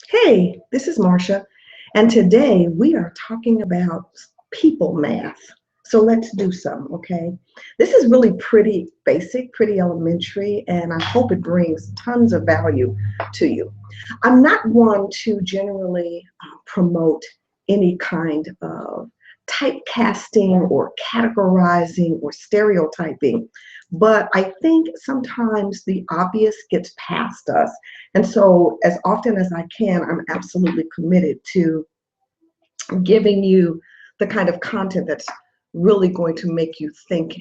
Hey, this is Marcia, and today we are talking about people math. So let's do some, okay? This is really pretty basic, pretty elementary, and I hope it brings tons of value to you. I'm not one to generally promote any kind of typecasting or categorizing or stereotyping, but I think sometimes the obvious gets past us, and so, as often as I can, I'm absolutely committed to giving you the kind of content that's really going to make you think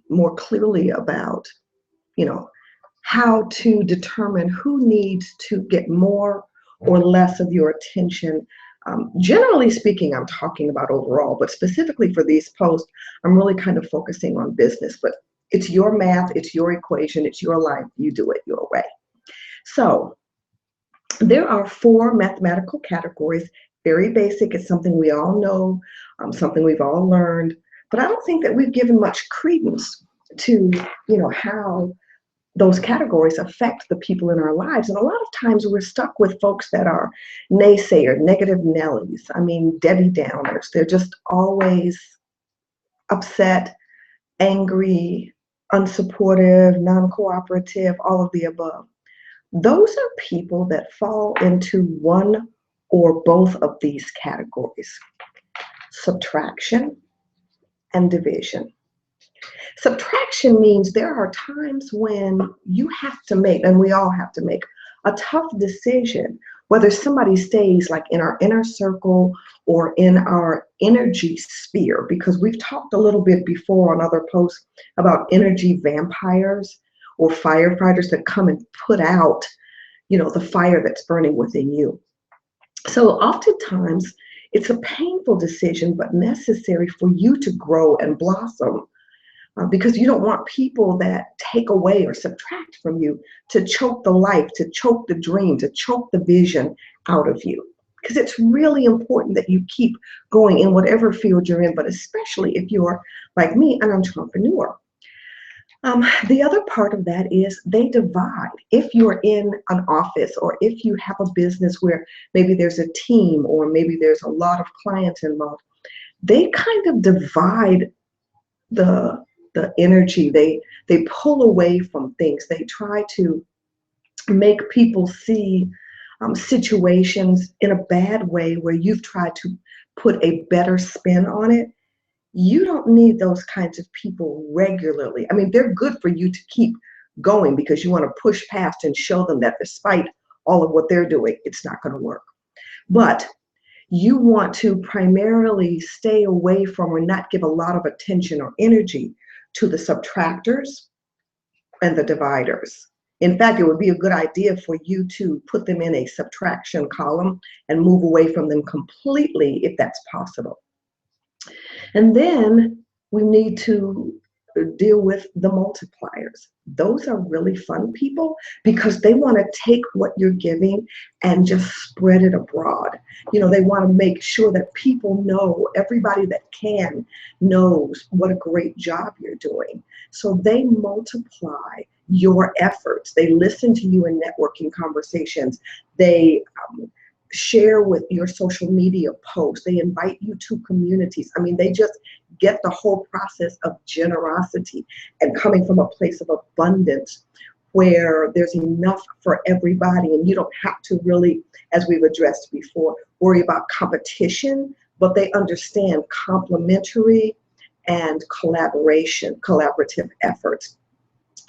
more clearly about, you know, how to determine who needs to get more or less of your attention. Generally speaking, I'm talking about overall, but specifically for these posts, I'm really kind of focusing on business. But it's your math, it's your equation, it's your life. You do it your way. So, there are four mathematical categories, very basic. It's something we all know, something we've all learned, but I don't think that we've given much credence to, how those categories affect the people in our lives. And a lot of times we're stuck with folks that are naysayer, negative Nellies. I mean, Debbie Downers. They're just always upset, angry, unsupportive, non-cooperative, all of the above. Those are people that fall into one or both of these categories: subtraction and division. Subtraction means there are times when you have to make, and we all have to make, a tough decision whether somebody stays like in our inner circle or in our energy sphere, because we've talked a little bit before on other posts about energy vampires or firefighters that come and put out the fire that's burning within you. So oftentimes it's a painful decision, but necessary for you to grow and blossom, because you don't want people that take away or subtract from you to choke the life, to choke the dream, to choke the vision out of you. Because it's really important that you keep going in whatever field you're in, but especially if you're, like me, an entrepreneur. The other part of that is they divide. If you're in an office or if you have a business where maybe there's a team or maybe there's a lot of clients involved, they kind of divide the energy. They pull away from things. They try to make people see situations in a bad way where you've tried to put a better spin on it. You don't need those kinds of people regularly. I mean, they're good for you to keep going because you want to push past and show them that despite all of what they're doing, it's not going to work. But you want to primarily stay away from or not give a lot of attention or energy to the subtractors and the dividers. In fact, it would be a good idea for you to put them in a subtraction column and move away from them completely if that's possible. And then we need to deal with the multipliers. Those are really fun people because they want to take what you're giving and just spread it abroad. They want to make sure that people know, everybody that can knows what a great job you're doing. So they multiply your efforts. They listen to you in networking conversations. They share with your social media posts. They invite you to communities. I mean, they just get the whole process of generosity and coming from a place of abundance where there's enough for everybody, and you don't have to really, as we've addressed before, worry about competition, but they understand complementary and collaborative efforts.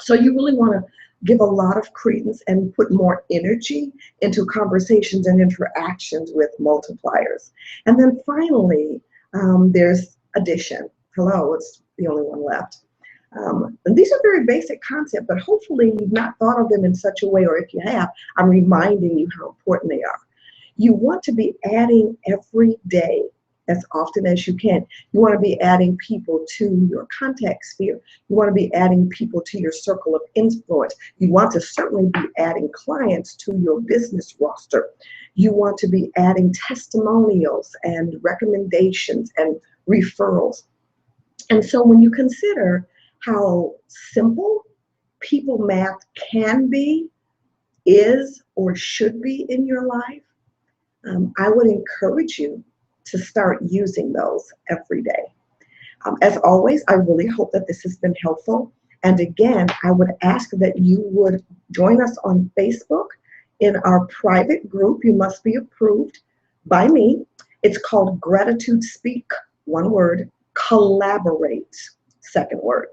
So you really want to give a lot of credence and put more energy into conversations and interactions with multipliers. And then finally, there's addition. Hello, it's the only one left. And these are very basic concepts, but hopefully you've not thought of them in such a way, or if you have, I'm reminding you how important they are. You want to be adding every day as often as you can. You want to be adding people to your contact sphere. You want to be adding people to your circle of influence. You want to certainly be adding clients to your business roster. You want to be adding testimonials and recommendations and referrals. And so when you consider how simple people math can be, is, or should be in your life, I would encourage you to start using those every day. As always, I really hope that this has been helpful. And again, I would ask that you would join us on Facebook in our private group. You must be approved by me. It's called GratitudeSpeak, one word, collaborate, second word.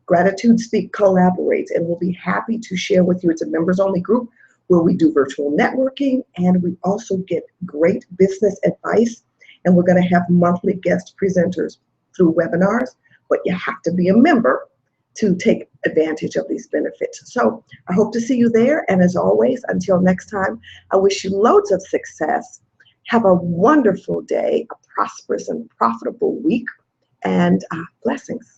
GratitudeSpeak collaborates, and we'll be happy to share with you. It's a members-only group where we do virtual networking, and we also get great business advice, and we're going to have monthly guest presenters through webinars, but you have to be a member to take advantage of these benefits. So I hope to see you there, and as always, until next time, I wish you loads of success. Have a wonderful day, a prosperous and profitable week, and blessings.